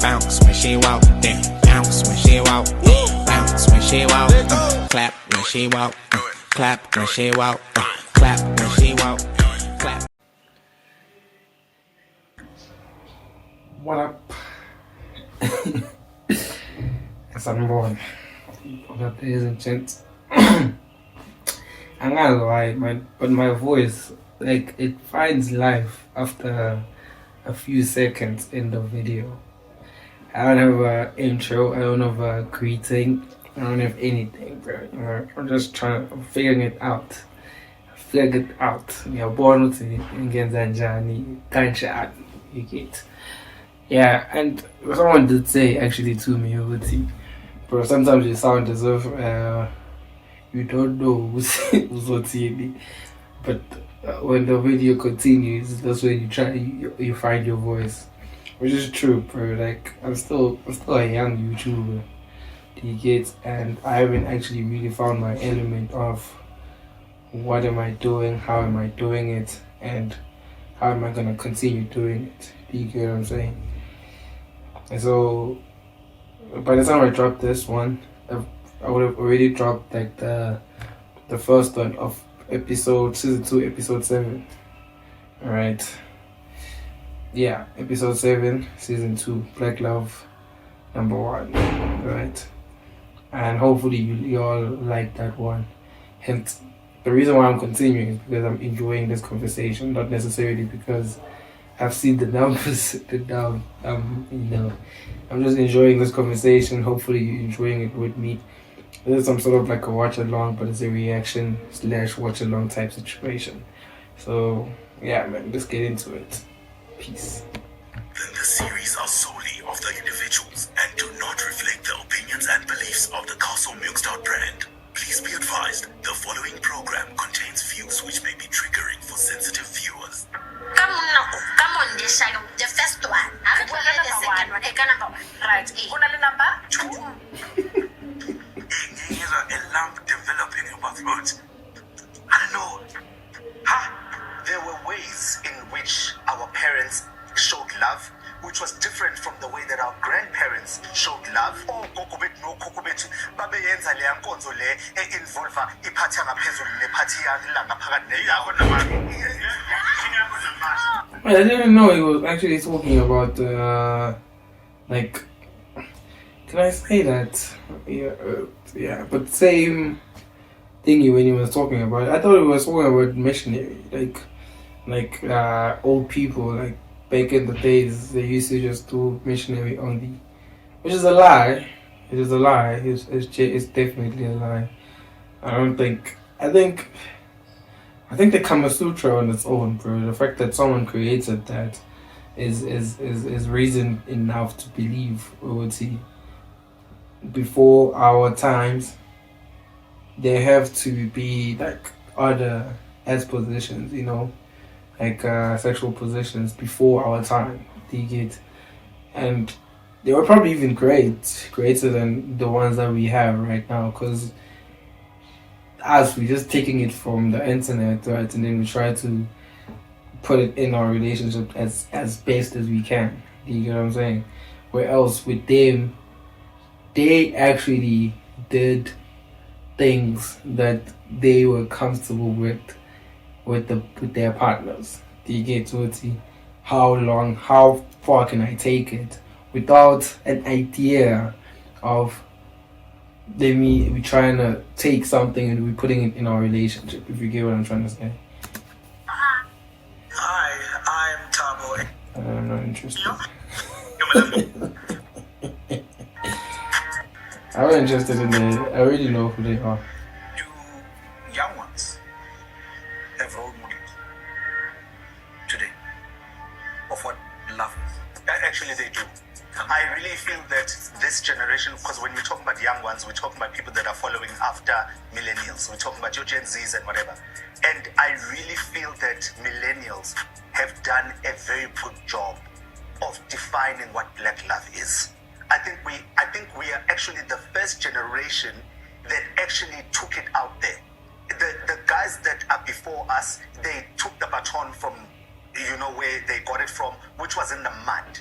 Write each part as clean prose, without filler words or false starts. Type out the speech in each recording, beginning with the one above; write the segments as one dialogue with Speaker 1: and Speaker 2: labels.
Speaker 1: bounce when she walk, then bounce when she walk, bounce when she walk, clap when she walk, clap when she walk, clap when she walk, clap.
Speaker 2: What up? As I'm born, ladies and gents. I'm not lie, but my voice, like, it finds life after a few seconds in the video. I don't have an intro, I don't have a greeting, I don't have anything, bro. I'm just figuring it out. Figure it out. You're born with it, you get. Yeah, and someone did say actually to me, bro, sometimes you sound as if you don't know who's OTB. But when the video continues, that's when you find your voice, which is true, bro. Like, I'm still a young YouTuber, do you get? And I haven't actually really found my element of what am I doing, how am I doing it, and how am I gonna continue doing it. Do you get what I'm saying? And so, by the time I dropped this one, I would have already dropped like the first one of season 2, episode 7. Alright. Yeah, episode 7, season 2, Black Love, number 1. Alright. And hopefully you all like that one. Hence, the reason why I'm continuing is because I'm enjoying this conversation, not necessarily because I've seen the numbers, I'm just enjoying this conversation. Hopefully you're enjoying it with me. This is some sort of like a watch along, but it's a reaction / watch along type situation. So yeah, man, let's get into it. Peace.
Speaker 3: The series are solely of the individuals and do not reflect the opinions and beliefs of the Castle Milkstout brand. Please be advised, the following program contains views which may be triggering for sensitive viewers.
Speaker 4: Come on, this side, the first one. I will play the second one. Number 1. Right.
Speaker 3: Number 2. A lump developing in my throat. I don't know. There were ways in which our parents showed love, which was different from the way that our grandparents showed love. Oh, kokubet no kokubet. Babe yenza le yankonzo le involve iphathi yangaphezulu nephathi yangaphakathi neyakho
Speaker 2: I didn't know he was actually talking about like, can I say that? Yeah, but same thingy when he was talking about it. I thought he was talking about missionary, like old people, like back in the days they used to just do missionary only, which is a lie. It is a lie. It's definitely a lie. I think the Kama Sutra on its own, bro. The fact that someone created that is reason enough to believe, before our times there have to be like other positions, like sexual positions before our time. Do you get? And they were probably even greater than the ones that we have right now, because we're just taking it from the internet, right? And then we try to put it in our relationship as best as we can. Do you get what I'm saying? Where else with them, they actually did things that they were comfortable with their partners. Do you get to it? How far can I take it without an idea of we trying to take something and we're putting it in our relationship, if you get what I'm trying to say.
Speaker 3: Hi, I'm Tabo.
Speaker 2: I'm not interested. I'm not interested in it. I already know who they are.
Speaker 3: Do young ones have role models today of what love is? Actually, they do. I really feel that this generation, because when we talk about young ones, we're talking about people that are following after millennials. We're talking about your Gen Zs and whatever. And I really feel that millennials have done a very good job of defining what black love is. I think we are actually the first generation that actually took it out there. The guys that are before us, they took the baton from, where they got it from, which was in the mud.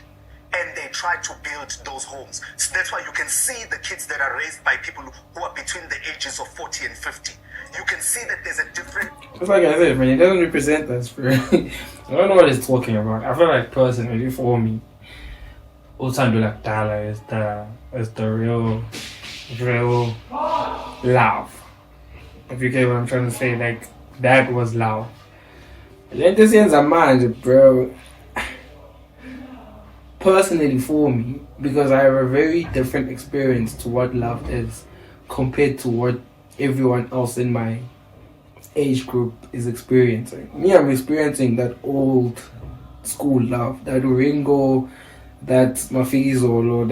Speaker 3: and they try to build those homes. So that's why you can see the kids that are raised by people who are between the ages of 40 and 50. You can see that there's a different...
Speaker 2: It's like I said, man, it doesn't represent us. I don't know what it's talking about. I feel like personally, for me, Usando like Dala is the real love. If you get what I'm trying to say, like that was love. Let this ends a mind, bro. Personally, for me, because I have a very different experience to what love is compared to what everyone else in my age group is experiencing. Me, I'm experiencing that old school love, that Ringo, that Mafizolo,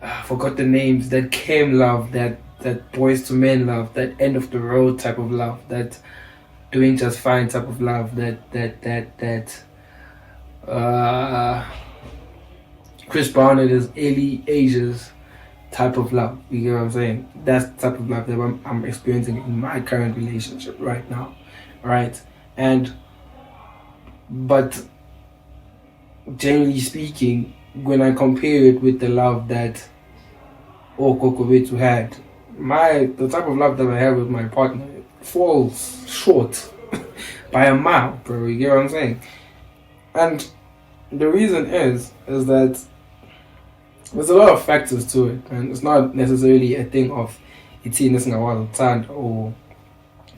Speaker 2: I forgot the names, that came love, that boys to men love, that end of the road type of love, that doing just fine type of love, that Chris Brown at his early ages type of love. You get what I'm saying? That's the type of love that I'm experiencing in my current relationship right now. Right? But generally speaking, when I compare it with the love that Okokovetu had, the type of love that I have with my partner falls short by a mile, bro. You get what I'm saying? And the reason is that there's a lot of factors to it, and it's not necessarily a thing of it's or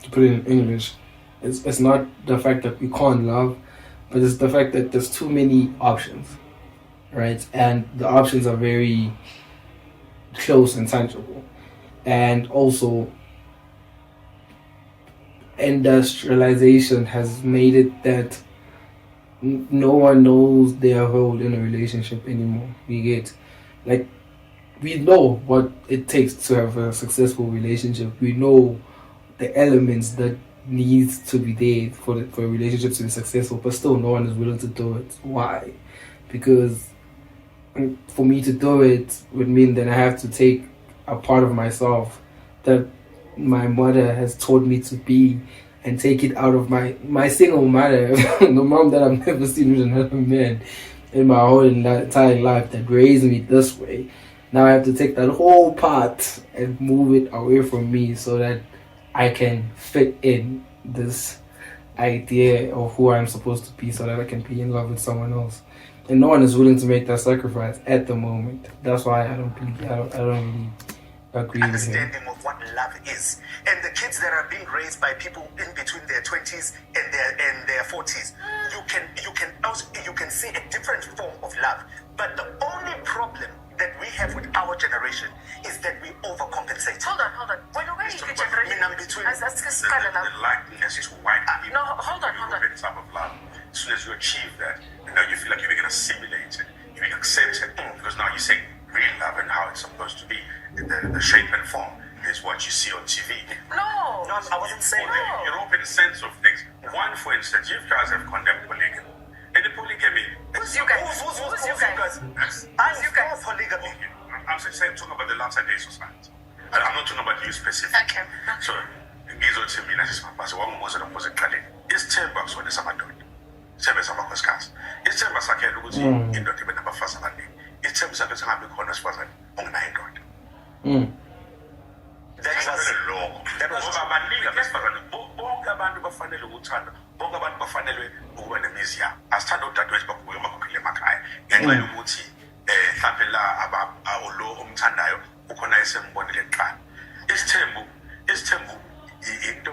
Speaker 2: to put it in English. It's not the fact that we can't love, but it's the fact that there's too many options, right? And the options are very close and tangible. And also, industrialization has made it that no one knows their role in a relationship anymore. We get, like, we know what it takes to have a successful relationship. We know the elements that needs to be there for a relationship to be successful, but still no one is willing to do it. Why? Because for me to do it would mean that I have to take a part of myself that my mother has taught me to be and take it out of my single mother, the mom that I've never seen with another man in my whole entire life that raised me this way. Now I have to take that whole part and move it away from me so that I can fit in this idea of who I'm supposed to be so that I can be in love with someone else. And no one is willing to make that sacrifice at the moment. That's why I don't really agree with him.
Speaker 3: Understanding of what love is. And the kids that are being raised by people in between their 20s and their 40s, you can see a different form of love. But the only problem that we have with our generation is that we overcompensate.
Speaker 4: Hold on. When you get generation,
Speaker 3: the likeness to white people.
Speaker 4: No, hold on.
Speaker 3: European type of love. As soon as you achieve that, you feel like you're being assimilated, you're being accepted, because now you're saying real love and how it's supposed to be. The shape and form is what you see on TV.
Speaker 4: No,
Speaker 3: I wasn't saying that.
Speaker 4: No.
Speaker 3: European sense of things. One, for instance, you guys have condemned polygamy. And the polygamy...
Speaker 4: Who's you guys?
Speaker 3: Who's you guys? I'm for polygamy. I'm saying, talking about the latter day society. I'm not talking about you specifically.
Speaker 4: Okay.
Speaker 3: So, ngizothi mina sisibabhazi wangumuzela mbuzo ekuqaleni. Isithemba kusona samadoda. Isithemba samakhosikazi. Isithemba sakhela ukuthi indoda ibe nabafazi abaningi. Isithemba sakhe singabi khona wesifazane ongenayo indoda. That was abaningi abesifazane. Bonke abantu bafanele ukuthanda. Bonke abantu bafanele ukuba nemizi yabo. Asithanda udadewethu bakubuye bakhokhele emakhaya. Ngenxa yokuthi mhlawumbe la lo omthandayo ukhona esembonile kuqala. Isithembu into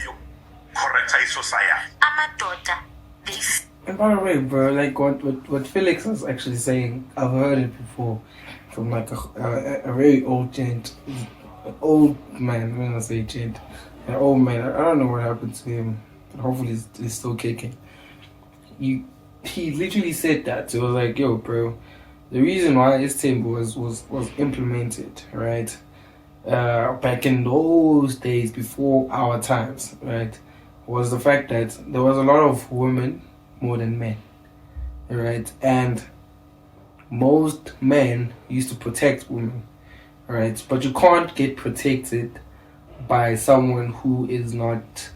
Speaker 3: yokucorrecta isociety.
Speaker 4: Amadoda, this.
Speaker 2: And by the way, bro, like what Felix was actually saying, I've heard it before from like a very old gent, an old man. When I say gent, an old man. I don't know what happened to him, but hopefully he's still kicking. He literally said that. So it was like, yo, bro, the reason why this temple was implemented, right, back in those days before our times, right, was the fact that there was a lot of women more than men, right? And most men used to protect women, right? But you can't get protected by someone who is not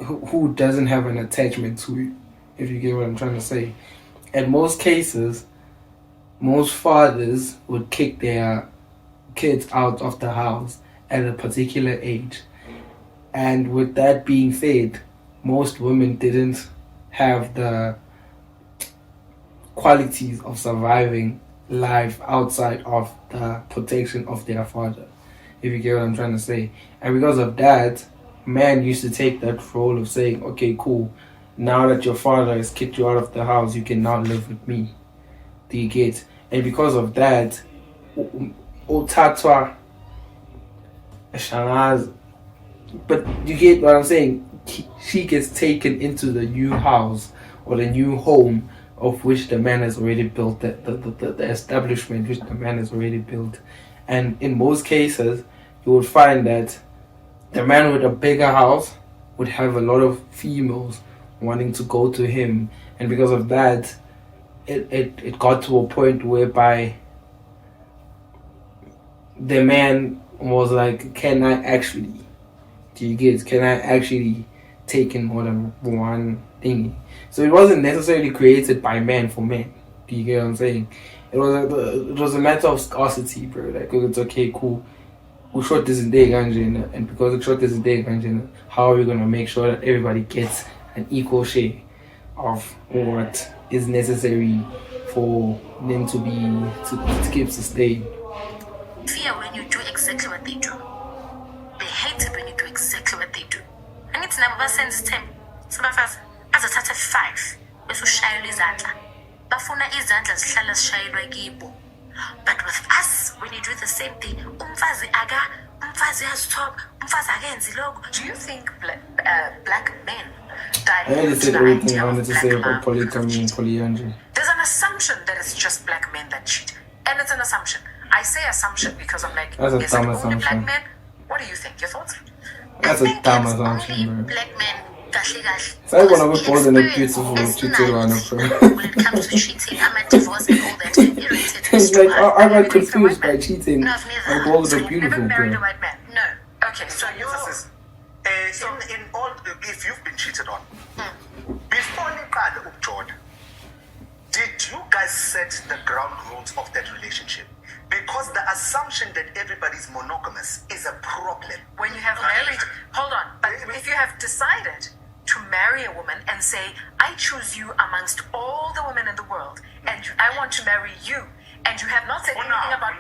Speaker 2: who doesn't have an attachment to you, if you get what I'm trying to say. In most cases, most fathers would kick their kids out of the house at a particular age. And with that being said, most women didn't have the qualities of surviving life outside of the protection of their father, if you get what I'm trying to say. And because of that, man used to take that role of saying, okay, cool, now that your father has kicked you out of the house, you can now live with me. Do you get? And because of that, Otatwa Shanaz, but you get what I'm saying? She gets taken into the new house or the new home of which the man has already built, the establishment which the man has already built. And in most cases, you would find that the man with a bigger house would have a lot of females wanting to go to him. And because of that, it got to a point whereby the man was like, can I actually take in more than one thingy? So it wasn't necessarily created by man for men. Do you get what I'm saying? It was a matter of scarcity, bro. Like, it's okay, cool. We shot this in day, and because we shot this in day, how are we gonna make sure that everybody gets an equal share of what is necessary for them to keep sustained?
Speaker 4: Fear when you do exactly what they do. They hate it when you do exactly what they do. And it's never since 10. Sabafas, as a tata 5, bese ushayelwa izandla. Bafuna izandla zihlala zishayelwa kibo. But with us, when you do the same thing, umfazi yazithoba, umfazi akenzi lokho. Do you think black men
Speaker 2: I said everything I wanted to say about polygamy and polyandry.
Speaker 5: There's an assumption that it's just black men that cheat. And it's an assumption. I say assumption because I'm like,
Speaker 2: that's a
Speaker 5: is it
Speaker 2: dumb
Speaker 5: only
Speaker 2: assumption.
Speaker 5: black men? What do you think? Your thoughts?
Speaker 2: That's a dumb assumption, bro.
Speaker 4: Black men,
Speaker 2: So I want to be born in a beautiful cheated one, bro.
Speaker 4: when it comes to cheating, I'm a divorce and all that. Irritated.
Speaker 2: It's like, I got confused by cheating.
Speaker 4: No, I've never.
Speaker 2: I called it a
Speaker 5: Never
Speaker 2: beautiful,
Speaker 5: married a
Speaker 2: bro.
Speaker 5: white man.
Speaker 4: No.
Speaker 5: Okay, so
Speaker 3: So
Speaker 5: you're...
Speaker 3: this is in all, if you've been cheated on, before Niqale ukujoda, did you guys set the ground rules of that relationship? Because the assumption that everybody's monogamous is a problem.
Speaker 5: When you have married... Hold on. But if you have decided to marry a woman and say, I choose you amongst all the women in the world, and I want to marry you, and you have not said anything about...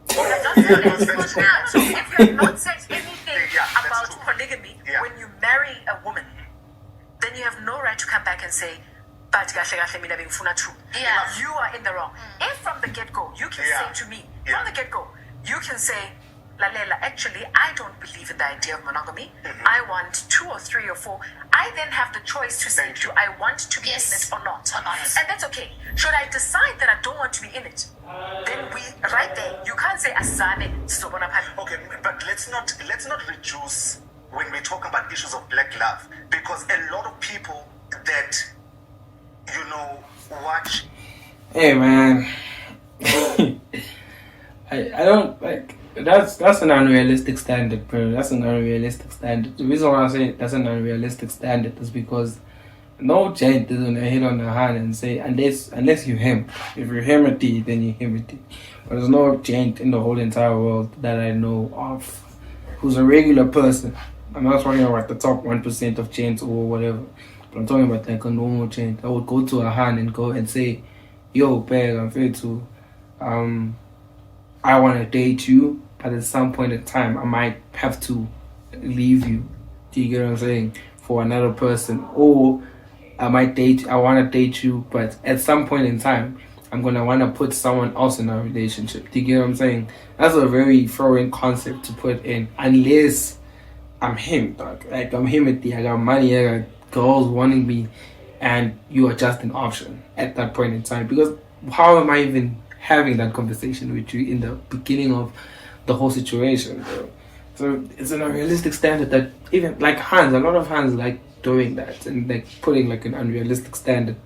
Speaker 5: You have not said anything. So if you have not said anything
Speaker 3: that's
Speaker 5: about
Speaker 3: true.
Speaker 5: polygamy,
Speaker 3: Yeah.
Speaker 5: when you marry a woman, then you have no right to come back and say, but kahle kahle mina bengifuna two.
Speaker 4: Yeah.
Speaker 5: You are in the wrong. If from the get-go, you can
Speaker 3: Yeah.
Speaker 5: say to me,
Speaker 3: Yeah.
Speaker 5: from the get-go, you can say, Lalela, actually, I don't believe in the idea of monogamy. I want 2 or 3 or 4. I then have the choice to say, do I want to be
Speaker 4: Yes.
Speaker 5: in it or not?
Speaker 4: Or not.
Speaker 5: And that's okay. Should I decide that I don't want to be in it, then we, right there, you can't say, Asane, sizobona phambili.
Speaker 3: Okay, but let's not reduce when we're talking about issues of black love, because a lot of people that watch.
Speaker 2: Hey, man. I don't like that's an unrealistic standard, bro. That's an unrealistic standard. The reason why I say that's an unrealistic standard is because no gent is gonna hit on the hand and say unless you him. If you're him at D, then you him at D. But there's no gent in the whole entire world that I know of who's a regular person. I'm not talking about the top 1% of gents or whatever. But I'm talking about like a normal gent. I would go to a hand and go and say, yo, bag, I'm fair to I want to date you, but at some point in time, I might have to leave you. Do you get what I'm saying? For another person. Or I want to date you, but at some point in time, I'm going to want to put someone else in a relationship. Do you get what I'm saying? That's a very foreign concept to put in. Unless I'm him, dog. Like, I'm him at I got money, I got girls wanting me, and you are just an option at that point in time. Because how am I even having that conversation with you in the beginning of the whole situation, bro? So it's an unrealistic standard that even like a lot of hands like doing that and like putting like an unrealistic standard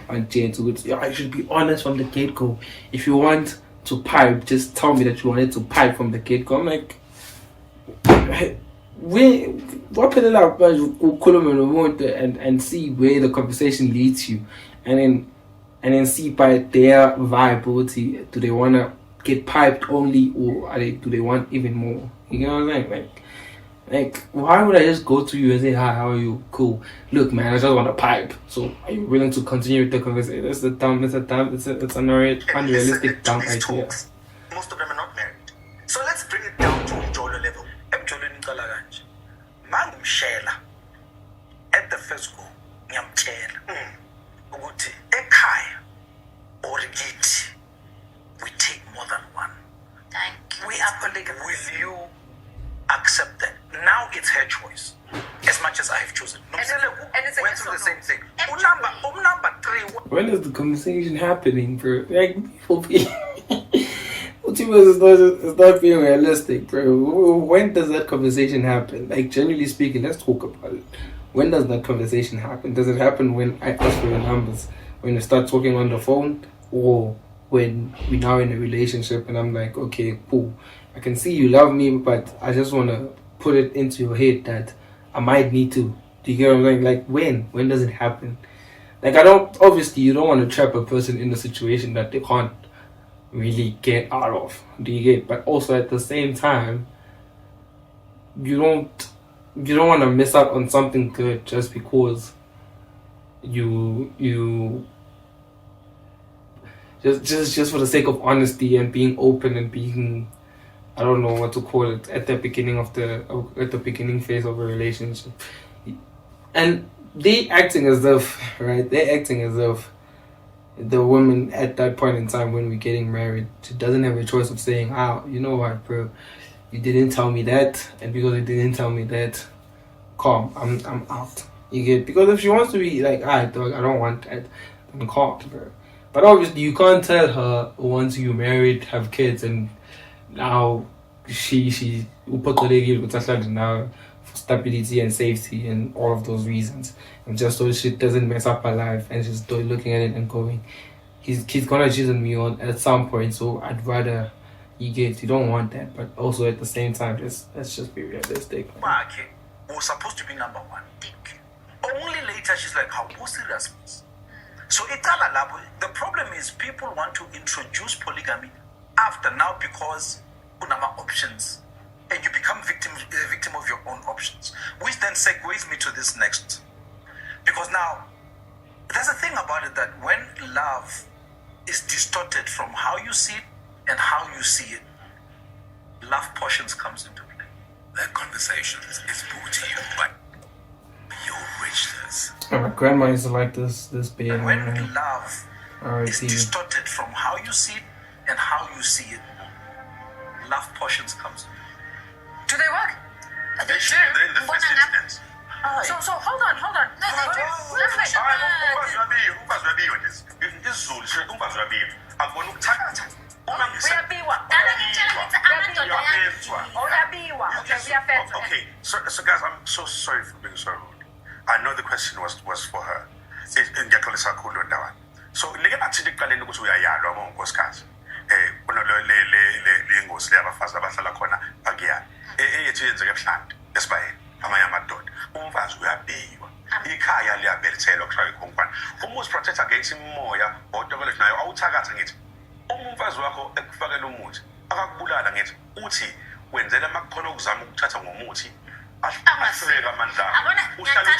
Speaker 2: on gents. I should be honest from the get-go. If you want to pipe, just tell me that you wanted to pipe from the get-go. I'm like, and see where the conversation leads you, and then see by their viability, do they want to get piped only, or do they want even more? You know what I'm saying? Like, why would I just go to you and say, hi, how are you? Cool. Look, man, I just want a pipe. So, are you willing to continue with the conversation? It's an unrealistic, dumb idea.
Speaker 3: Talks, most of them are not married. So let's bring it down to Mjolo level. At the first go, ukuthi ekhaya or kithi we take more than one.
Speaker 4: Thank you.
Speaker 3: We are polygamous. Will you accept that? Now it's her choice. As much as I have chosen.
Speaker 5: And it's a
Speaker 3: went
Speaker 5: yes
Speaker 3: through
Speaker 5: or
Speaker 3: the
Speaker 5: no.
Speaker 3: same thing. Number 3.
Speaker 2: When is the conversation happening, bro? Like, it's not being realistic, bro. When does that conversation happen? Like, generally speaking, let's talk about it. When does that conversation happen? Does it happen when I ask for your numbers? When you start talking on the phone? Or when we're now in a relationship and I'm like, okay, cool. I can see you love me, but I just want to put it into your head that I might need to. Do you get what I'm saying? Like, when? When does it happen? Like, obviously, you don't want to trap a person in a situation that they can't really get out of. Do you get? But also at the same time, you don't want to miss out on something good just because you just for the sake of honesty and being open and being, I don't know what to call it, at the beginning phase of a relationship. And they're acting as if the woman at that point in time when we're getting married, she doesn't have a choice of saying, you know what, bro, you didn't tell me that, and because you didn't tell me that, calm, I'm out. You get? Because if she wants to be like, dog, I don't want that, then calm, bro. But obviously you can't tell her once you're married, have kids, and now she now for stability and safety and all of those reasons, and just so shit doesn't mess up her life, and she's looking at it and going, he's gonna cheat on me at some point, so I'd rather you don't want that, but also at the same time, let's just be realistic.
Speaker 3: Okay, we're supposed to be number 1. Thank you. Only later she's like, how serious? So the problem is people want to introduce polygamy after now because unama options, and you become a victim of your own options, which then segues me to this next. Because now there's a thing about it that when love is distorted from how you see it and how you see it, love portions comes into play. That conversation is brought to you by your richness.
Speaker 2: My grandma used to like this beer.
Speaker 3: And when love is distorted from how you see it and how you see it, love portions comes in.
Speaker 5: Do they work?
Speaker 3: They should. They're in the first instance.
Speaker 5: So hold on.
Speaker 4: No, they do. Let's wait.
Speaker 3: Okay, so guys, I'm so sorry for being so rude. I know the question was for her. So nike bathi ekuqaleni ukuthi uyayalwa ngonkosikazi. Le ngosi leyabafazi abahlala khona akuyani. Eyethu yenzeke ebuhlandi esibayeni amanye amadoda. Umfazi uyabiwa. Ikhaya liyabelithelwa kushaye ikhonkwane. Umuzi protect against imoya odokole nayo awuthakatha ngithi. Umfazi wakho ekufakela umuthi akakubulala ngithi uthi wenzela makukhona ukuzama ukuthatha ngomuthi ahluleka amandla uhlala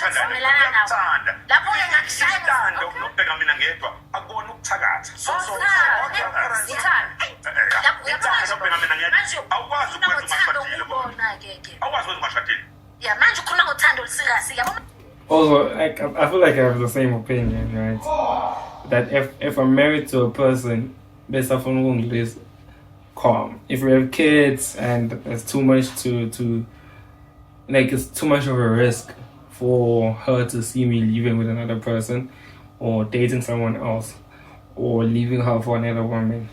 Speaker 3: uthanda
Speaker 4: lapho ngiyakishaya
Speaker 3: nokubheka mina ngedwa akubona ukuthakatha ukubheka mina ngedwa awukwazi ukwenza umashadile
Speaker 4: yeah, manje ukhuluma ngothando olusikasi yabo.
Speaker 2: Also, I feel like I have the same opinion, right? That if I'm married to a person, best of all, is calm. If we have kids and it's too much it's too much of a risk for her to see me leaving with another person, or dating someone else, or leaving her for another woman,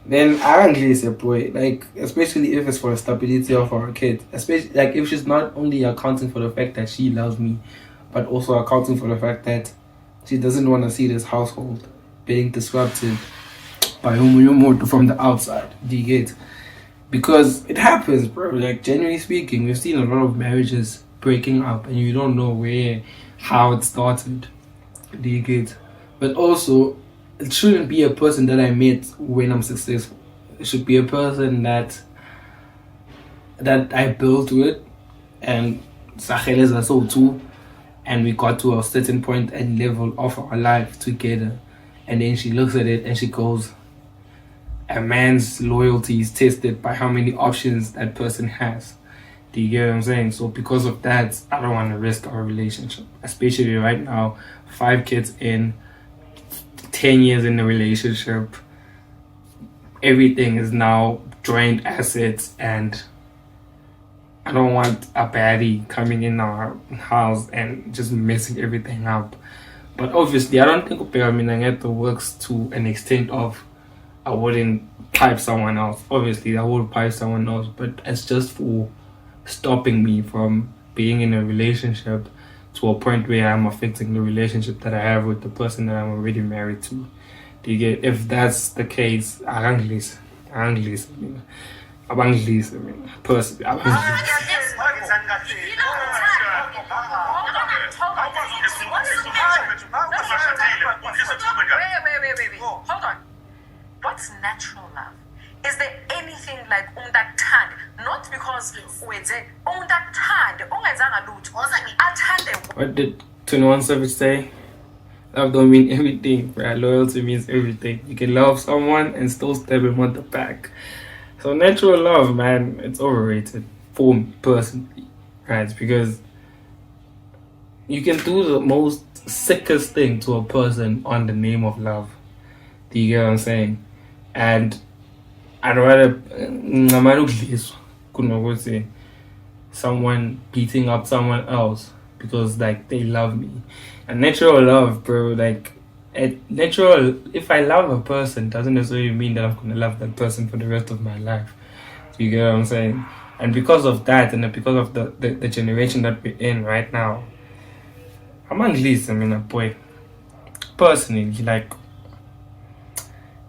Speaker 2: then I actually separate. Like, especially if it's for the stability of our kid. Especially like if she's not only accounting for the fact that she loves me, but also accounting for the fact that she doesn't want to see this household being disrupted by from the outside. Do you get? Because it happens, bro. Like, generally speaking, we've seen a lot of marriages breaking up and you don't know how it started. Do you get? But also, it shouldn't be a person that I met when I'm successful. It should be a person that I built with, and Saheleza so too, and we got to a certain point and level of our life together. And then she looks at it and she goes, a man's loyalty is tested by how many options that person has. Do you get what I'm saying? So because of that, I don't want to risk our relationship. Especially right now, 5 kids in, 10 years in a relationship. Everything is now joint assets, and I don't want a baddie coming in our house and just messing everything up. But obviously, I don't think Upega works to an extent of I wouldn't pipe someone else. Obviously, I would pipe someone else, but it's just for stopping me from being in a relationship to a point where I'm affecting the relationship that I have with the person that I'm already married to. Do you get? If that's the case, personally,
Speaker 5: Wait. Hold on. What's natural love? Is there anything like undaktand? Not because wenze undaktand, ungenzanga lutho. Athande.
Speaker 2: What did 21 Savage say? Love don't mean everything, right? Loyalty means everything. You can love someone and still stab him on the back. So natural love, man, it's overrated for me personally, right? Because you can do the most sickest thing to a person on the name of love. Do you get what I'm saying? And I'd rather someone beating up someone else because like they love me. And natural love, bro, like if I love a person doesn't necessarily mean that I'm gonna love that person for the rest of my life. Do you get what I'm saying? And because of that, and because of the generation that we're in right now, I'm Anglice, a boy. Personally, like,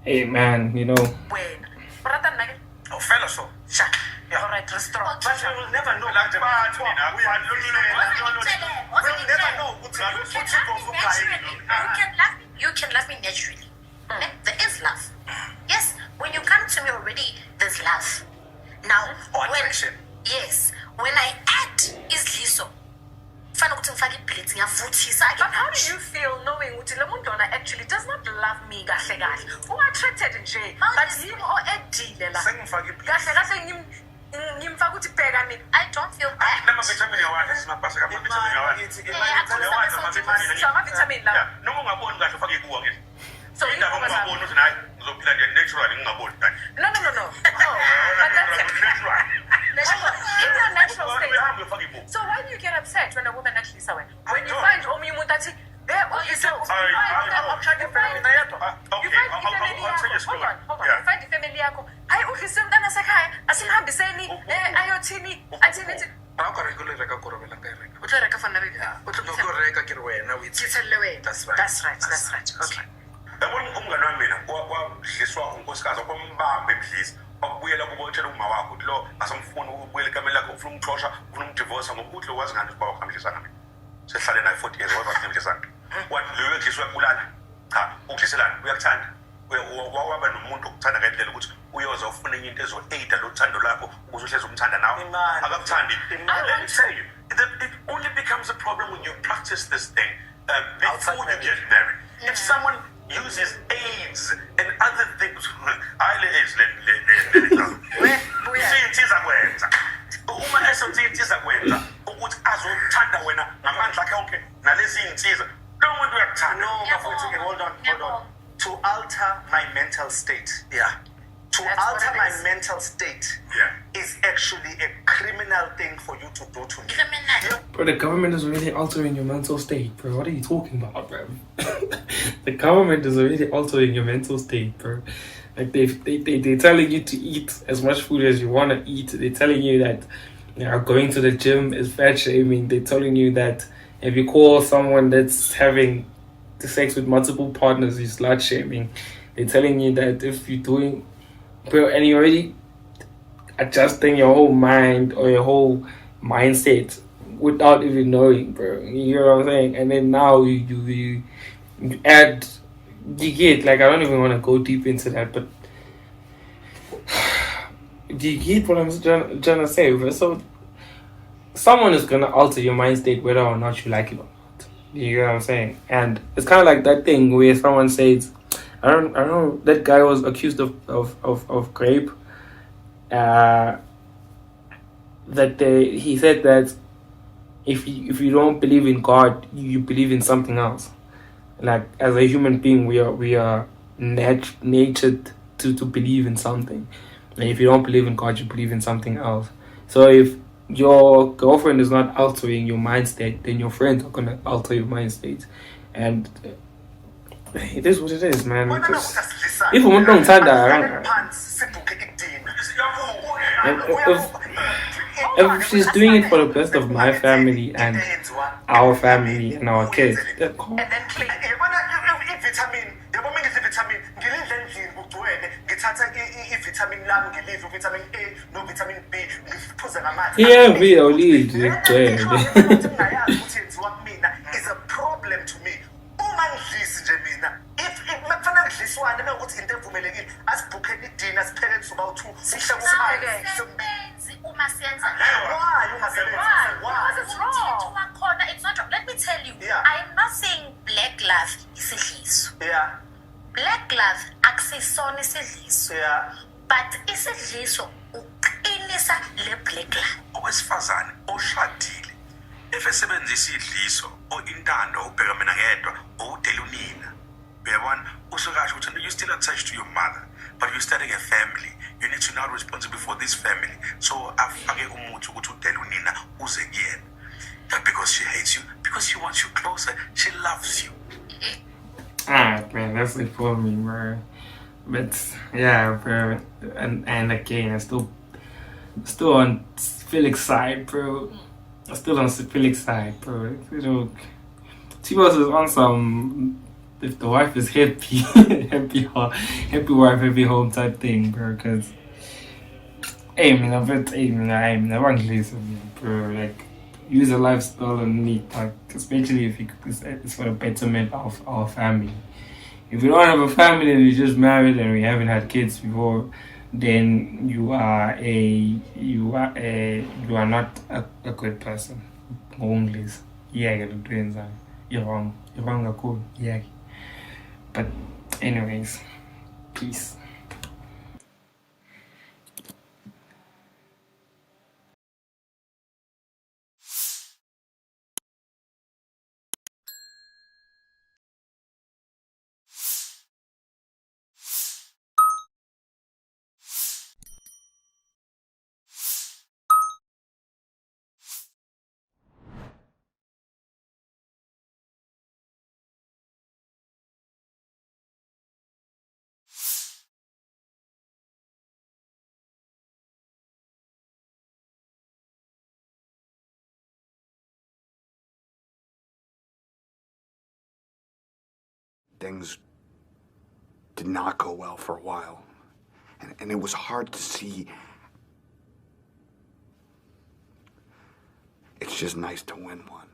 Speaker 2: hey man, you know.
Speaker 3: Oh, fella, so. Yeah.
Speaker 5: All right, let's stop.
Speaker 3: But we will never know. We'll never know.
Speaker 4: You can love me naturally. There is love. Yes, when you come to me already, there's love. Now,
Speaker 3: attraction.
Speaker 4: Yes, when I add is liso.
Speaker 5: But how do you feel knowing Uti Lemundona actually does not love me kahle kahle? Who attracted nje? But him or edile la. Kahle ngimfaka uthi bheka mina.
Speaker 4: I don't feel bad.
Speaker 5: So you know what I'm No. But that's in your natural state. So why do you get upset when a woman actually saw it? When you find Omiyumutati, there hold on. You find the family yako. Hayi uhlise umntana sekhaya, asimhambiseni ayothini, athini. That's right. Okay.
Speaker 3: Umngane wami mina wadliswa unkosikazi okwambamba emdlisi wakubuyela kubotshela uma wakho ukuthi lo asomfuna ukubuyela ekameni lakhe ufuna umxosha ufuna umdivorce ngokuthi lo wazi ngani ubaba uhamlisana mina sehlale naye 40 years wathi uhamlisana wathi lo edliswa kulala cha ukudliselana uyakuthanda waba nomuntu okuthanda ngendlela ukuthi uyoza ufuna enye into ezo-8 lothando lakho ukuze uhleze umthanda nawe akakuthandi. Let me tell you, it only becomes a problem when you practice this thing before you get married. If someone uses AIDS and other things, uma esenze insiza kwenza ukuthi azothanda wena ngamandla akhe onke nalezi insiza lo muntu uyakuthanda.
Speaker 6: No, Bafowethu, hold on. To alter my mental state.
Speaker 3: Yeah.
Speaker 6: To alter my mental state is actually a criminal thing for you to do to me.
Speaker 4: Criminal.
Speaker 2: Bro, the government is already altering your mental state, bro. What are you talking about, bro? The government is already altering your mental state, bro. Like they're telling you to eat as much food as you want to eat. They're telling you that going to the gym is fat shaming. They're telling you that if you call someone that's having the sex with multiple partners, you're slut shaming. They're telling you that if you're doing, bro, and you already adjusting your whole mind or your whole mindset without even knowing, bro. You know what I'm saying? And then now you add, you get, like, I don't even want to go deep into that, but do you get what I'm trying to say, bro? So someone is gonna alter your mind state whether or not you like it or not. You know what I'm saying? And it's kind of like that thing where someone says, I don't know, that guy was accused of rape. He said that if you don't believe in God, you believe in something else. Like, as a human being, we are natured to believe in something. And if you don't believe in God, you believe in something else. So if your girlfriend is not altering your mind state, then your friends are gonna alter your mind state. And it is what it is, man. If umuntu ongithanda, if she's doing it for the best of my family and our family and our kids, then cool.
Speaker 5: And then clean.
Speaker 2: Yeah, we all need
Speaker 6: is a problem to me.
Speaker 4: It's not. Let me tell you, I am not saying black love is a liso.
Speaker 6: Yeah.
Speaker 4: Black love accessory isidliso.
Speaker 6: Yeah.
Speaker 4: But isidliso uqinisa le black love.
Speaker 3: Owesifazane oshadile efesebenzisa idliso o intando ubheka mina ngedwa udela unina. Uyabona usukasho ukuthi you still attached to your mother, but you're starting a family. You need to now responsible for this family. So afake umuthi ukuthi udela unina uze kuyena. Not because she hates you, because she wants you closer. She loves you.
Speaker 2: Alright, man, that's it for me, bro. But yeah, bro, and again, I still on Felix side, bro. I'm still on Felix side, bro. You know, T-Boss is on some, if the wife is happy, happy wife, happy home type thing, bro. Cause, I want to listen, bro. Like, use a lifestyle on me, like, especially if it's for the betterment of our family. If you don't have a family and you're just married and we haven't had kids before, then you are not a good person. Only, you're wrong. You're wrong, cool. Yeah. But anyways, peace.
Speaker 7: Things did not go well for a while. And it was hard to see. It's just nice to win one.